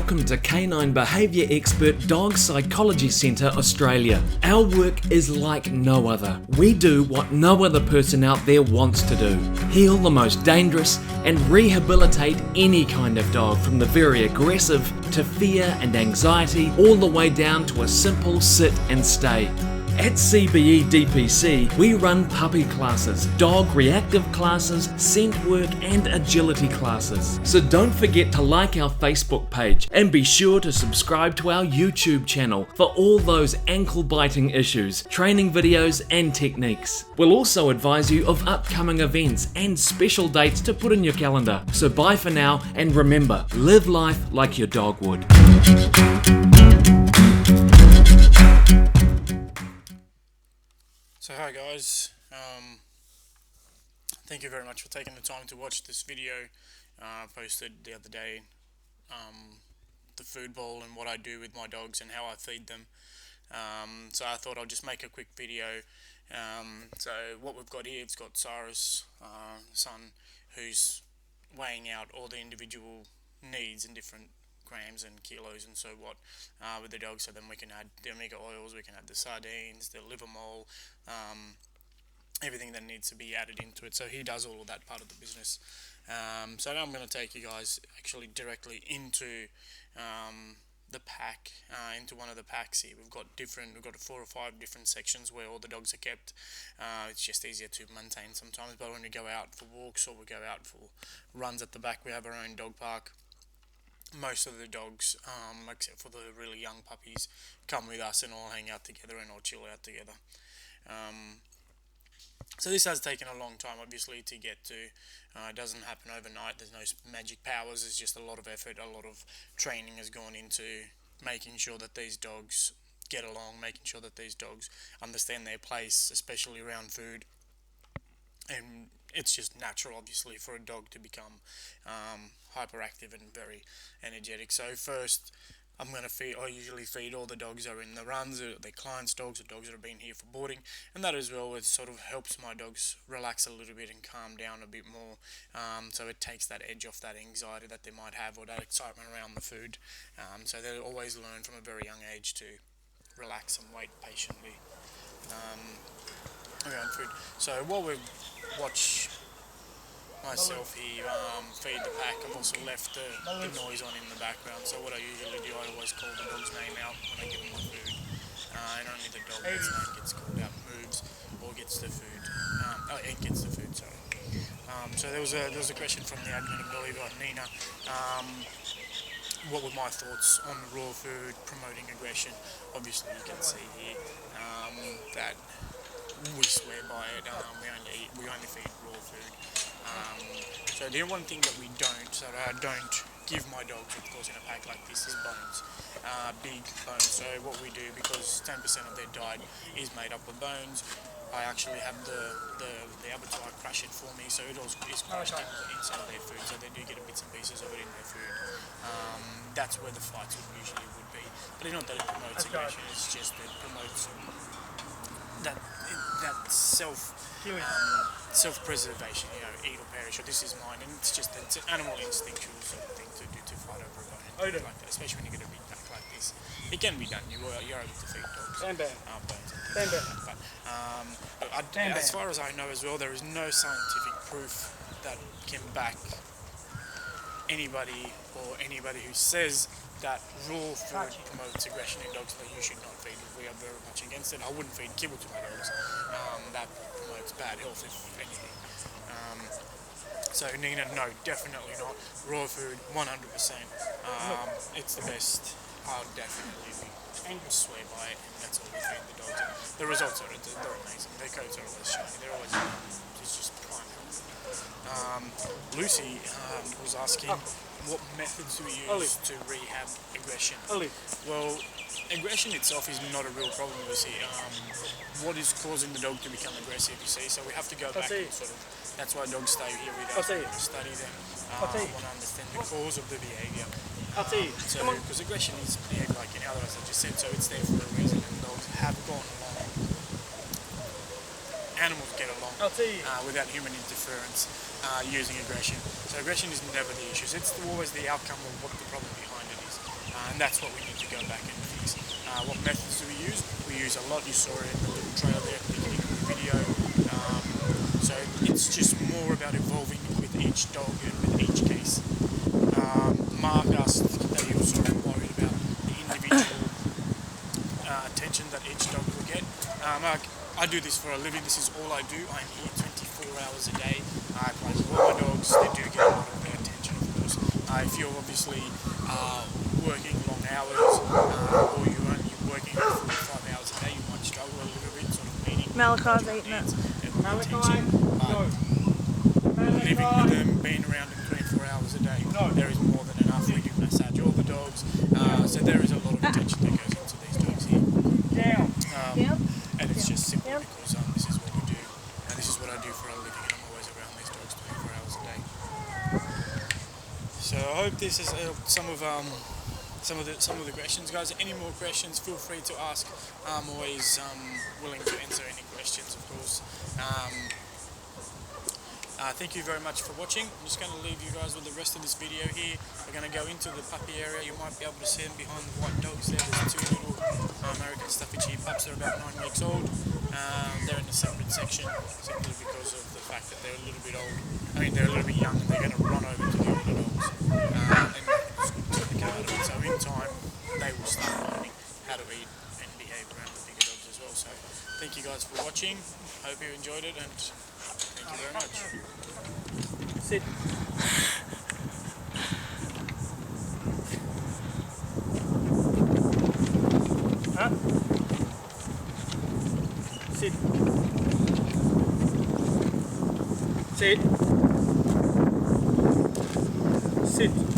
welcome to Canine Behaviour Expert Dog Psychology Centre Australia. Our work is like no other. We do what no other person out there wants to do. Heal the most dangerous and rehabilitate any kind of dog, from the very aggressive to fear and anxiety, all the way down to a simple sit and stay. At CBE DPC, we run puppy classes, dog reactive classes, scent work and agility classes. So don't forget to like our Facebook page and be sure to subscribe to our YouTube channel for all those ankle-biting issues, training videos and techniques. We'll also advise you of upcoming events and special dates to put in your calendar. So bye for now, and remember, live life like your dog would. So hi guys, thank you very much for taking the time to watch this video I posted the other day, the food bowl and what I do with my dogs and how I feed them. So I thought I'll just make a quick video. So what we've got here, it's got Sarah's son, who's weighing out all the individual needs in different grams and kilos and so what with the dog. So then we can add the omega oils, we can add the sardines, the liver mole, everything that needs to be added into it. So he does all of that part of the business. So now I'm going to take you guys actually directly into the pack, into one of the packs here. We've got 4 or 5 different sections where all the dogs are kept. It's just easier to maintain sometimes, but when we go out for walks or we go out for runs at the back, we have our own dog park. Most of the dogs, except for the really young puppies, come with us and all hang out together and all chill out together. So this has taken a long time, obviously, to get to. It doesn't happen overnight. There's no magic powers. It's just a lot of effort, a lot of training has gone into making sure that these dogs get along, making sure that these dogs understand their place, especially around food. And it's just natural, obviously, for a dog to become hyperactive and very energetic. So first, I usually feed all the dogs that are in the runs, they're clients' dogs, or dogs that have been here for boarding, and that as well, it sort of helps my dogs relax a little bit and calm down a bit more. So it takes that edge off that anxiety that they might have, or that excitement around the food. So they always learn from a very young age to relax and wait patiently around food. So while we watch myself here feed the pack, I've also left the noise on in the background. So what I usually do, I always call the dog's name out when I give them the food, and only the dog that's name gets called out moves or gets the food. It gets the food. Sorry. So there was a question from the admin, I believe, Nina. What were my thoughts on raw food promoting aggression? Obviously, you can see here that we swear by it. We only feed raw food. So the one thing that we don't give my dogs, of course, in a pack like this, is bones, big bones. So what we do, because 10% of their diet is made up of bones, I actually have the abattoir crush it for me, so it also is crushed inside of their food, so they do get bits and pieces of it in their food. That's where the fights usually would be. But it's not that it promotes aggression, it's just that it promotes that self-preservation, eat or perish, or this is mine, and it's an animal instinctual sort of thing to do, to fight over a bone and things like that, especially when you get a big pack like this. It can be done, you're able to feed dogs bones and things like that. But as far as I know as well, there is no scientific proof that can back anybody who says that raw food promotes aggression in dogs, that you should not feed. We are very much against it. I wouldn't feed kibble to my dogs. That promotes bad health, if anything. So Nina, no, definitely not. Raw food, 100%. It's the best. I'll definitely swear by it, and that's all we feed the dogs. The results are they're amazing. Their coats are always shiny. They're always just prime health. Lucy was asking, what methods do we use to rehab aggression? Well, aggression itself is not a real problem, you see. What is causing the dog to become aggressive, you see? So we have to go back and that's why dogs stay here with us. We want to study them. Want to understand the cause of the behaviour. Because aggression is behaviour like in others, as I just said, so it's there for a reason, and dogs have gone along. Animals get along without human interference using aggression. So aggression is never the issue. It's always the outcome of what the problem behind it is. and that's what we need to go back and fix. What methods do we use? We use a lot. You saw it in the little trail there at the beginning of the video. So it's just more about evolving with each dog and with each case. Mark asked that he was sort of worried about the individual attention that each dog will get. Mark, I do this for a living. This is all I do. I'm here 24 hours a day. I play with all my dogs. They do get a lot of their attention, of course. If you're obviously working long hours or you're only working 45 hours a day, you might struggle a little bit, sort of meeting Malachi's eating it. Living with them, being around them 24 hours a day, there is more than enough. We do massage all the dogs, so there is a lot of attention that goes into these dogs here. And it's just simply because this is what we do, and this is what I do for a living, and I'm always around these dogs 24 hours a day. So I hope this has helped some of the questions, guys. Any more questions, feel free to ask. I'm always willing to answer any questions, of course. Thank you very much for watching. I'm just going to leave you guys with the rest of this video here. We're going to go into the puppy area. You might be able to see them behind the white dogs there. There's two little American Staffordshire pups. They're about 9 weeks old. They're in a separate section simply because of the fact that they're a little bit old. I mean, they're a little bit young and they're going to run over to the older dogs. And take the out of it. So in time, they will start learning how to eat and behave around the bigger dogs as well. So thank you guys for watching. Hope you enjoyed it, and thank you very much. Sit. Huh? Sit. Sit. Sit.